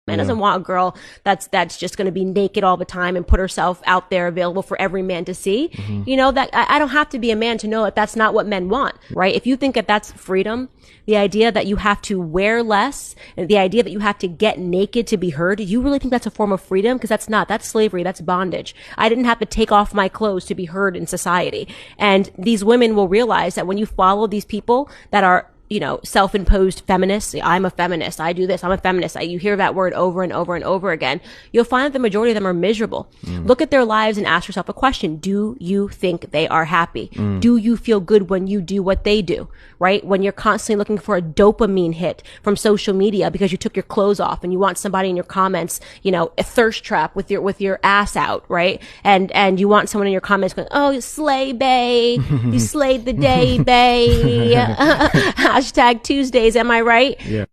Man doesn't want a girl that's just going to be naked all the time and put herself out there available for every man to see. You know, that I don't have to be a man to know that that's not what men want, right? If you think that that's freedom, the idea that you have to wear less, and the idea that you have to get naked to be heard, you really think that's a form of freedom? Because that's slavery, that's bondage. I didn't have to take off my clothes to be heard in society. And these women will realize that when you follow these people that are, you know, self-imposed feminists. I'm a feminist. I do this. I'm a feminist. You hear that word over and over and over again. You'll find that the majority of them are miserable. Look at their lives and ask yourself a question. Do you think they are happy? Do you feel good when you do what they do? Right? When you're constantly looking for a dopamine hit from social media because you took your clothes off and you want somebody in your comments, you know, a thirst trap with your ass out, right? And you want someone in your comments going, "Oh, you slay bae. You slayed the day, bae." Hashtag Tuesdays, am I right? Yeah.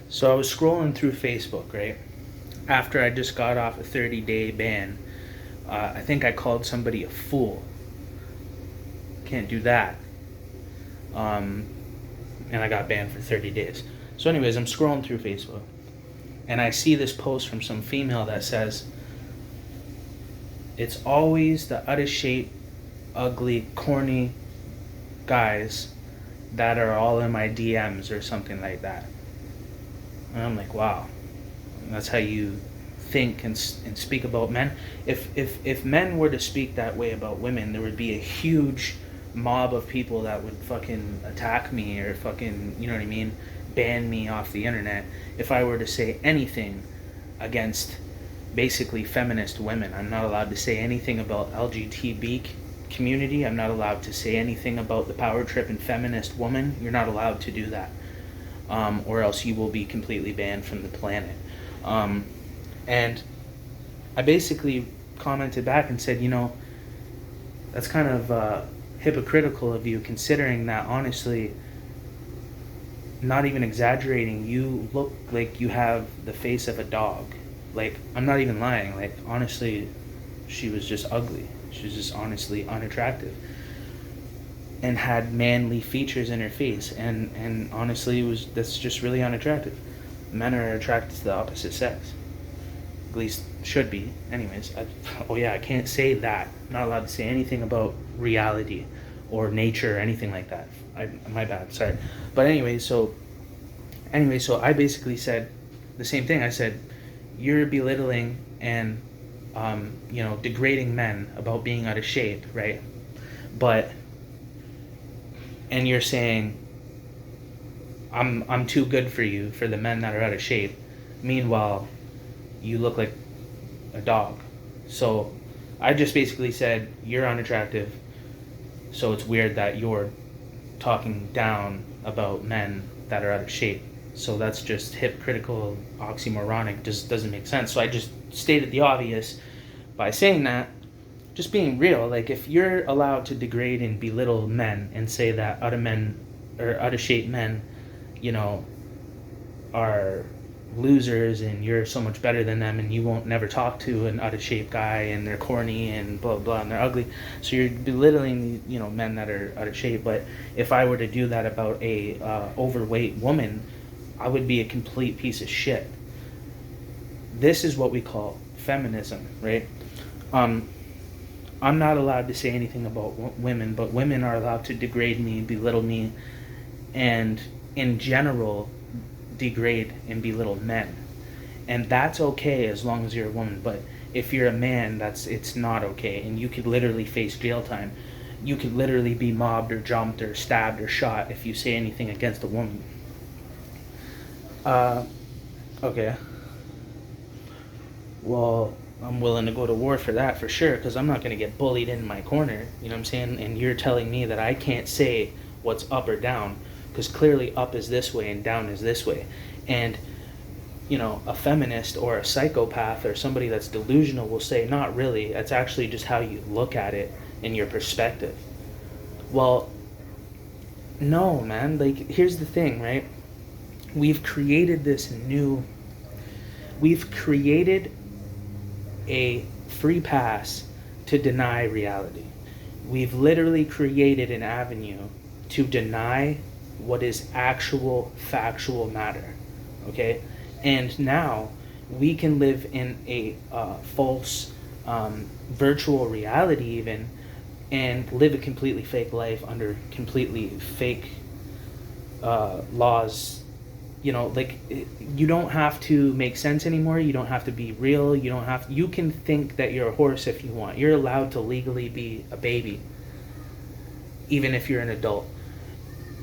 So I was scrolling through Facebook, right? After I just got off a 30-day ban, I think I called somebody a fool. Can't do that. And I got banned for 30 days. So anyways, I'm scrolling through Facebook, and I see this post from some female that says, "It's always the out-of-shape, ugly, corny guys that are all in my DMs," or something like that. And I'm like, wow, that's how you think and speak about men. If men were to speak that way about women, there would be a huge mob of people that would fucking attack me or fucking, you know what I mean, ban me off the internet if I were to say anything against basically feminist women. I'm not allowed to say anything about LGBT community. I'm not allowed to say anything about the power trip and feminist woman. You're not allowed to do that, or else you will be completely banned from the planet. And I basically commented back and said, you know, that's kind of hypocritical of you, considering that, honestly, not even exaggerating, you look like you have the face of a dog. Like, I'm not even lying. Like, honestly, she was just ugly. She was just honestly unattractive and had manly features in her face, and honestly that's just really unattractive. Men are attracted to the opposite sex, at least should be. Anyways, I can't say that. I'm not allowed to say anything about reality or nature or anything like that. My bad, sorry. But anyway, so I basically said the same thing. I said, you're belittling and you know, degrading men about being out of shape, right? And you're saying I'm too good for you, for the men that are out of shape. Meanwhile, you look like a dog. So I just basically said, you're unattractive, so it's weird that you're talking down about men that are out of shape. So that's just hypocritical, oxymoronic, just doesn't make sense. So I just stated the obvious by saying that, just being real. Like, if you're allowed to degrade and belittle men and say that out of shape men, you know, are losers and you're so much better than them and you won't never talk to an out of shape guy and they're corny and blah blah and they're ugly, so you're belittling, you know, men that are out of shape. But if I were to do that about a overweight woman, I would be a complete piece of shit. This is what we call feminism, right? I'm not allowed to say anything about women, but women are allowed to degrade me, belittle me, and in general degrade and belittle men. And that's okay as long as you're a woman. But if you're a man, it's not okay, and you could literally face jail time. You could literally be mobbed or jumped or stabbed or shot if you say anything against a woman. Okay. Well, I'm willing to go to war for that, for sure, because I'm not going to get bullied in my corner, you know what I'm saying? And you're telling me that I can't say what's up or down, because clearly up is this way and down is this way. And, you know, a feminist or a psychopath or somebody that's delusional will say, not really, that's actually just how you look at it in your perspective. Well, no, man. Like, here's the thing, right? We've created a free pass to deny reality. We've literally created an avenue to deny what is actual factual matter, okay? And now we can live in a false virtual reality even, and live a completely fake life under completely fake laws. You know, like, you don't have to make sense anymore. You don't have to be real. You can think that you're a horse if you want. You're allowed to legally be a baby, even if you're an adult.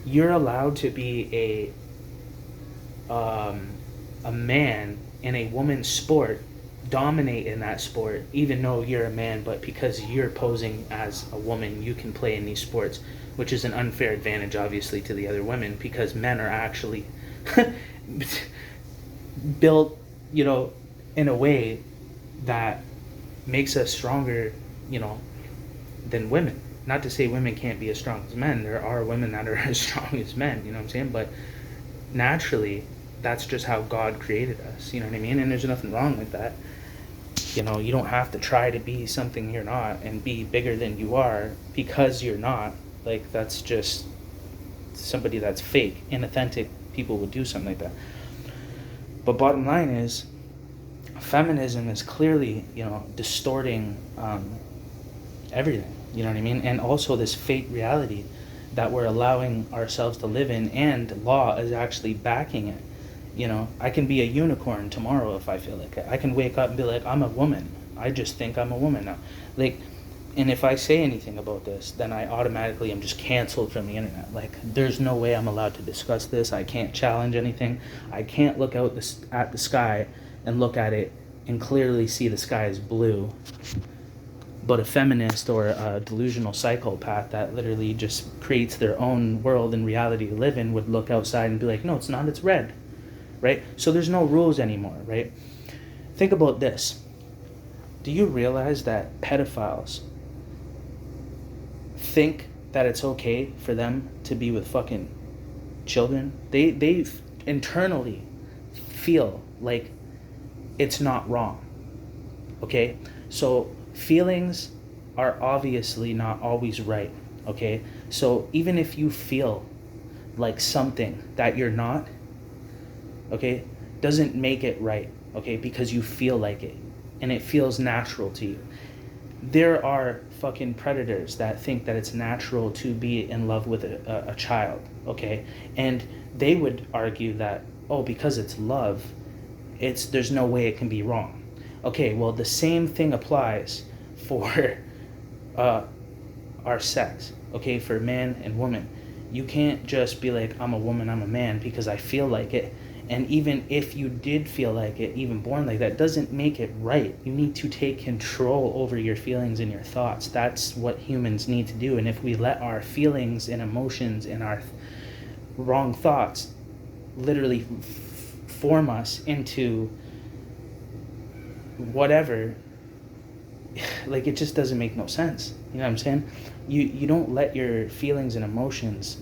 You're allowed to be a man in a woman's sport, dominate in that sport, even though you're a man, but because you're posing as a woman, you can play in these sports, which is an unfair advantage, obviously, to the other women, because men are actually built, you know, in a way that makes us stronger, you know, than women. Not to say women can't be as strong as men. There are women that are as strong as men, you know what I'm saying? But naturally, that's just how God created us, you know what I mean? And there's nothing wrong with that. You know, you don't have to try to be something you're not and be bigger than you are because you're not. Like, that's just somebody that's fake, inauthentic. People would do something like that. But bottom line is, feminism is clearly, you know, distorting everything, you know what I mean? And also this fake reality that we're allowing ourselves to live in, and law is actually backing it. You know, I can be a unicorn tomorrow if I feel like it. I can wake up and be like, I'm a woman. I just think I'm a woman now. Like, and if I say anything about this, then I automatically am just canceled from the internet. Like, there's no way I'm allowed to discuss this. I can't challenge anything. I can't look out at the sky and look at it and clearly see the sky is blue. But a feminist or a delusional psychopath that literally just creates their own world and reality to live in would look outside and be like, no, it's not, it's red. Right? So there's no rules anymore, right? Think about this. Do you realize that pedophiles think that it's okay for them to be with fucking children? They internally feel like it's not wrong. Okay? So feelings are obviously not always right. Okay? So even if you feel like something that you're not, okay, doesn't make it right, okay, because you feel like it and it feels natural to you. There are fucking predators that think that it's natural to be in love with a child, okay, and they would argue that, oh, because it's love, there's no way it can be wrong. Okay, well, the same thing applies for our sex, okay, for man and woman. You can't just be like, I'm a woman, I'm a man, because I feel like it. And even if you did feel like it, even born like that, doesn't make it right. You need to take control over your feelings and your thoughts. That's what humans need to do. And if we let our feelings and emotions and our wrong thoughts literally form us into whatever, like, it just doesn't make no sense. You know what I'm saying? You don't let your feelings and emotions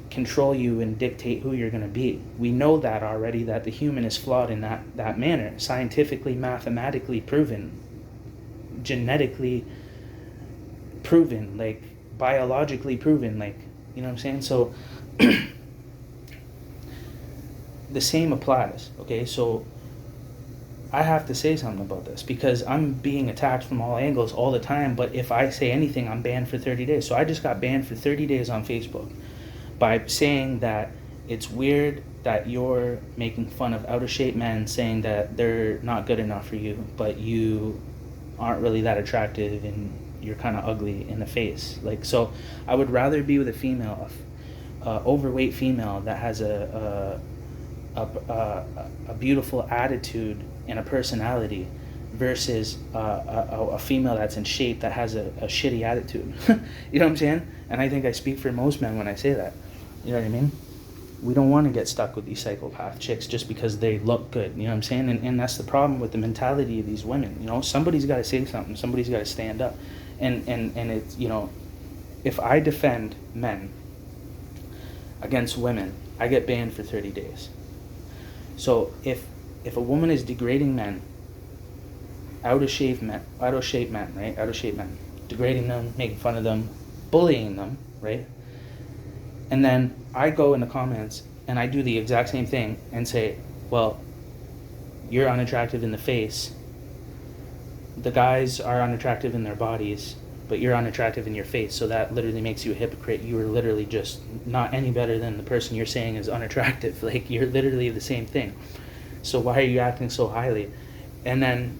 control you and dictate who you're going to be. We know that already, that the human is flawed in that manner. Scientifically, mathematically proven, genetically proven, like biologically proven, like, you know what I'm saying? So the same applies, okay? So I have to say something about this because I'm being attacked from all angles all the time, but if I say anything, I'm banned for 30 days. So I just got banned for 30 days on Facebook by saying that it's weird that you're making fun of out-of-shape men, saying that they're not good enough for you, but you aren't really that attractive and you're kind of ugly in the face. Like, so I would rather be with a female, overweight female that has a beautiful attitude and a personality versus a female that's in shape that has a shitty attitude. You know what I'm saying? And I think I speak for most men when I say that. You know what I mean? We don't want to get stuck with these psychopath chicks just because they look good. You know what I'm saying? And that's the problem with the mentality of these women. You know, somebody's got to say something. Somebody's got to stand up. And it's, you know, if I defend men against women, I get banned for 30 days. So if a woman is degrading men, out of shape men, right? Out of shape men, degrading them, making fun of them, bullying them, right? And then I go in the comments and I do the exact same thing and say, Well, you're unattractive in the face. The guys are unattractive in their bodies, but you're unattractive in your face, so that literally makes you a hypocrite. You are literally just not any better than the person you're saying is unattractive. Like, you're literally the same thing. So why are you acting so highly? And then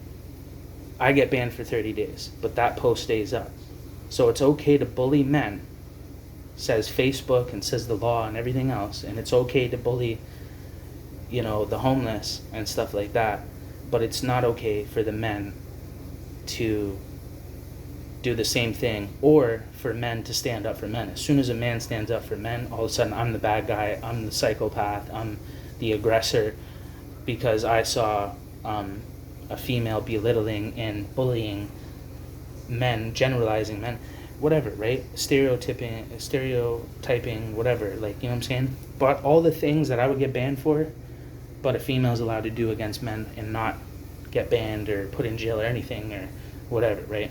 I get banned for 30 days, but that post stays up. So it's okay to bully men, says Facebook and says the law and everything else, and it's okay to bully, you know, the homeless and stuff like that, but it's not okay for the men to do the same thing, or for men to stand up for men. As soon as a man stands up for men, all of a sudden I'm the bad guy, I'm the psychopath, I'm the aggressor, because I saw a female belittling and bullying men, generalizing men, whatever, right? Stereotyping, whatever, like, you know what I'm saying? But all the things that I would get banned for, but a female's allowed to do against men and not get banned or put in jail or anything or whatever, right?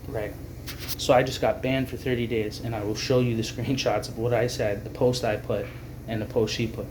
Right. So I just got banned for 30 days, and I will show you the screenshots of what I said, the post I put, and the post she put.